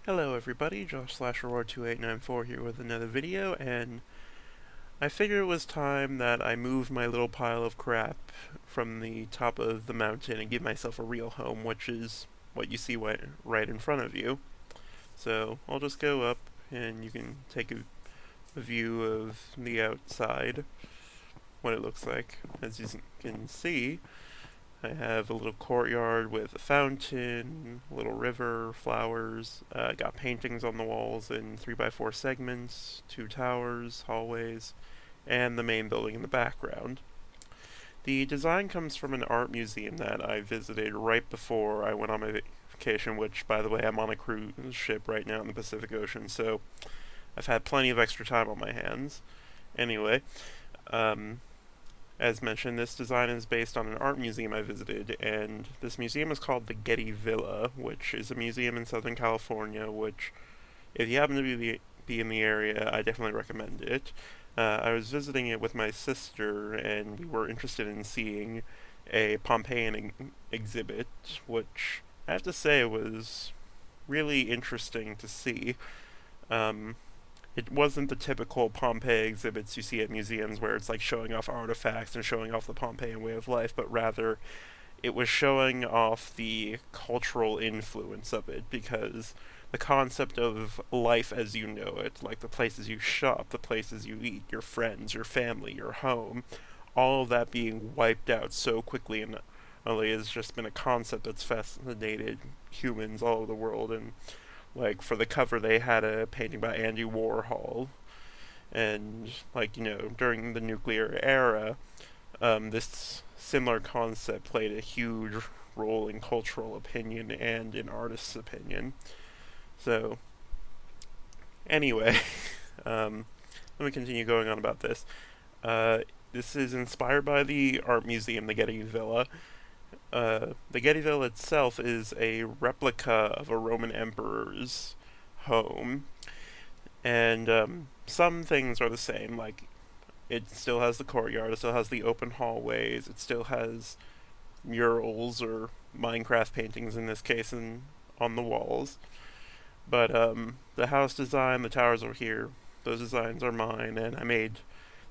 Hello everybody, Josh/Reward2894 here with another video, and I figured it was time that I moved my little pile of crap from the top of the mountain and give myself a real home, which is what you see right in front of you. So I'll just go up and you can take a view of the outside, what it looks like. As you can see, I have a little courtyard with a fountain, a little river, flowers. Got paintings on the walls in 3x4 segments, two towers, hallways, and the main building in the background. The design comes from an art museum that I visited right before I went on my vacation, which, by the way, I'm on a cruise ship right now in the Pacific Ocean, so I've had plenty of extra time on my hands. Anyway, as mentioned, this design is based on an art museum I visited, and this museum is called the Getty Villa, which is a museum in Southern California, which, if you happen to be in the area, I definitely recommend it. I was visiting it with my sister, and we were interested in seeing a Pompeian exhibit, which I have to say was really interesting to see. It wasn't the typical Pompeii exhibits you see at museums where it's like showing off artifacts and showing off the Pompeian way of life, but rather it was showing off the cultural influence of it, because the concept of life as you know it, like the places you shop, the places you eat, your friends, your family, your home, all of that being wiped out so quickly and only has just been a concept that's fascinated humans all over the world. And like for the cover they had a painting by Andy Warhol, and during the nuclear era, this similar concept played a huge role in cultural opinion and in artists' opinion. So anyway, let me continue going on about this. This is inspired by the art museum, the Getty Villa. The Getty Villa itself is a replica of a Roman emperor's home, and some things are the same, like it still has the courtyard, it still has the open hallways, it still has murals or Minecraft paintings in this case on the walls. But the house design, the towers over here, those designs are mine, and I made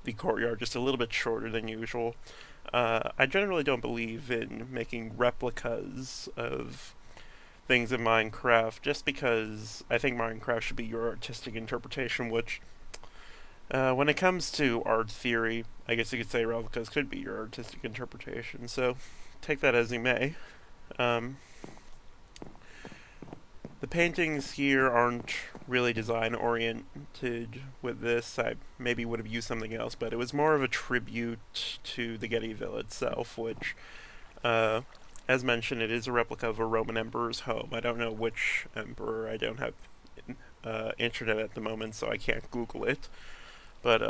the courtyard just a little bit shorter than usual. I generally don't believe in making replicas of things in Minecraft, just because I think Minecraft should be your artistic interpretation, which, when it comes to art theory, I guess you could say replicas could be your artistic interpretation, so take that as you may. Um, the paintings here aren't really design oriented with this. I maybe would have used something else, but it was more of a tribute to the Getty Villa itself, which, as mentioned, it is a replica of a Roman emperor's home. I don't know which emperor. I don't have internet at the moment, so I can't Google it. But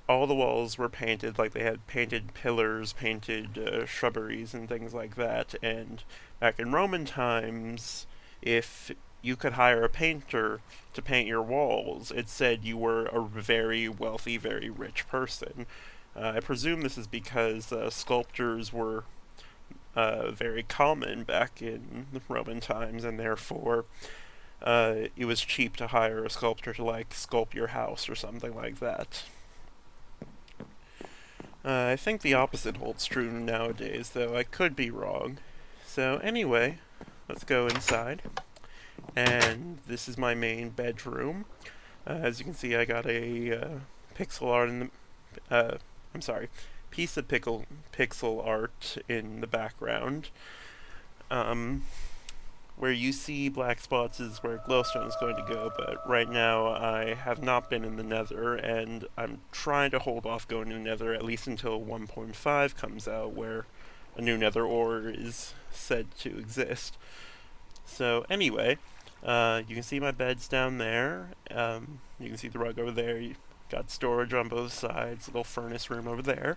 all the walls were painted, like they had painted pillars, painted shrubberies, and things like that. And back in Roman times, if you could hire a painter to paint your walls, it said you were a very wealthy, very rich person. I presume this is because sculptors were very common back in the Roman times, and therefore it was cheap to hire a sculptor to like sculpt your house or something like that. I think the opposite holds true nowadays, though I could be wrong. So anyway, let's go inside. And this is my main bedroom. As you can see, I got a pixel art in the I'm sorry, piece of pixel art in the background. Where you see black spots is where glowstone is going to go, but right now I have not been in the nether, and I'm trying to hold off going to the nether at least until 1.5 comes out, where a new nether ore is said to exist. So anyway, you can see my bed's down there. You can see the rug over there. You got storage on both sides, little furnace room over there.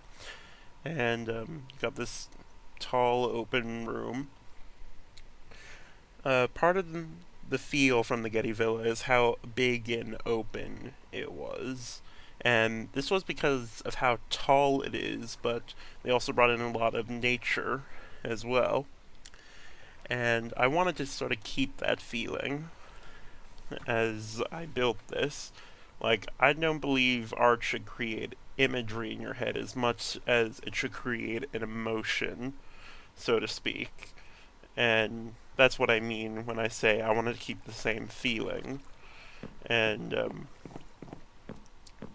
And you got this tall open room. Part of the feel from the Getty Villa is how big and open it was. And this was because of how tall it is, but they also brought in a lot of nature as well. And I wanted to sort of keep that feeling. as I built this. Like, I don't believe art should create imagery in your head as much as it should create an emotion, so to speak. And that's what I mean when I say I want to keep the same feeling. And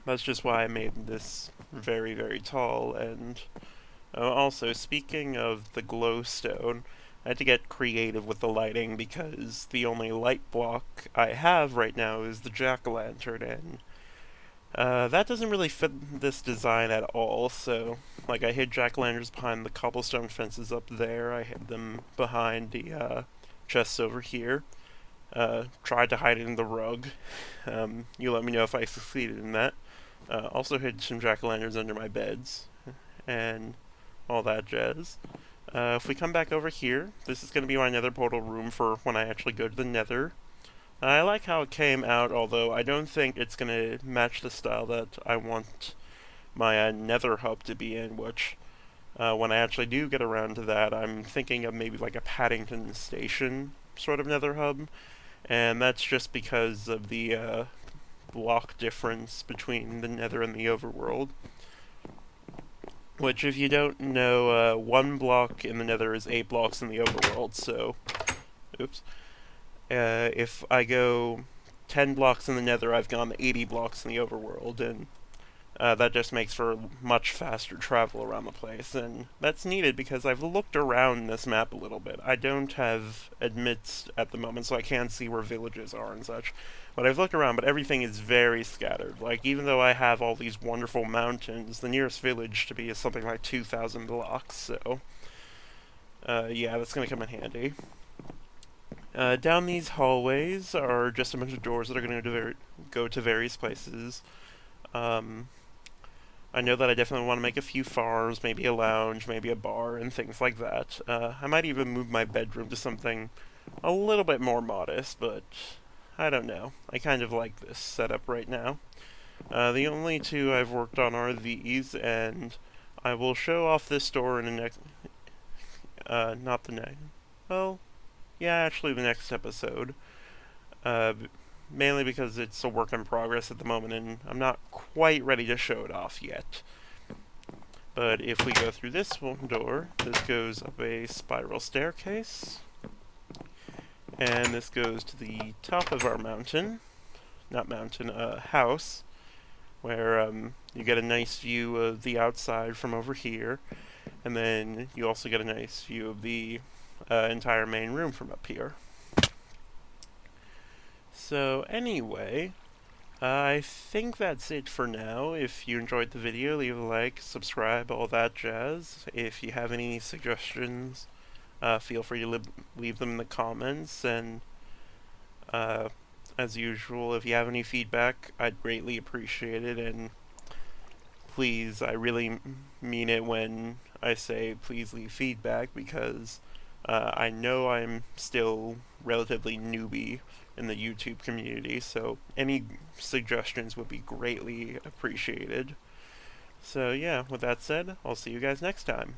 that's just why I made this very, very tall. And also, speaking of the glowstone, I had to get creative with the lighting because the only light block I have right now is the jack-o'-lantern, and that doesn't really fit this design at all. So, like, I hid jack-o'-lanterns behind the cobblestone fences up there. I hid them behind the chests over here. Tried to hide it in the rug. You let me know if I succeeded in that. Also hid some jack-o'-lanterns under my beds, and all that jazz. If we come back over here, this is going to be my nether portal room for when I actually go to the nether. I like how it came out, although I don't think it's going to match the style that I want my nether hub to be in, which, when I actually do get around to that, I'm thinking of maybe like a Paddington Station sort of nether hub, and that's just because of the block difference between the nether and the overworld. Which, if you don't know, 1 block in the nether is 8 blocks in the overworld, so... Oops. If I go 10 blocks in the nether, I've gone 80 blocks in the overworld, and that just makes for much faster travel around the place, and that's needed because I've looked around this map a little bit. I don't have admits at the moment, so I can't see where villages are and such. But I've looked around, but everything is very scattered. Like, even though I have all these wonderful mountains, the nearest village to me is something like 2,000 blocks, so... yeah, that's gonna come in handy. Down these hallways are just a bunch of doors that are gonna go to various places. I know that I definitely want to make a few farms, maybe a lounge, maybe a bar, and things like that. I might even move my bedroom to something a little bit more modest, but I don't know. I kind of like this setup right now. The only two I've worked on are these, and I will show off this door in the next... not the next... Well, yeah, actually the next episode. Mainly because it's a work in progress at the moment, and I'm not quite ready to show it off yet. But if we go through this one door, this goes up a spiral staircase. And this goes to the top of our mountain. Not mountain, house. Where you get a nice view of the outside from over here. And then you also get a nice view of the entire main room from up here. So anyway, I think that's it for now. If you enjoyed the video, leave a like, subscribe, all that jazz. If you have any suggestions, feel free to leave them in the comments, and as usual, if you have any feedback, I'd greatly appreciate it, and please, I really mean it when I say please leave feedback, because I know I'm still relatively newbie in the YouTube community, so any suggestions would be greatly appreciated. So yeah, with that said, I'll see you guys next time.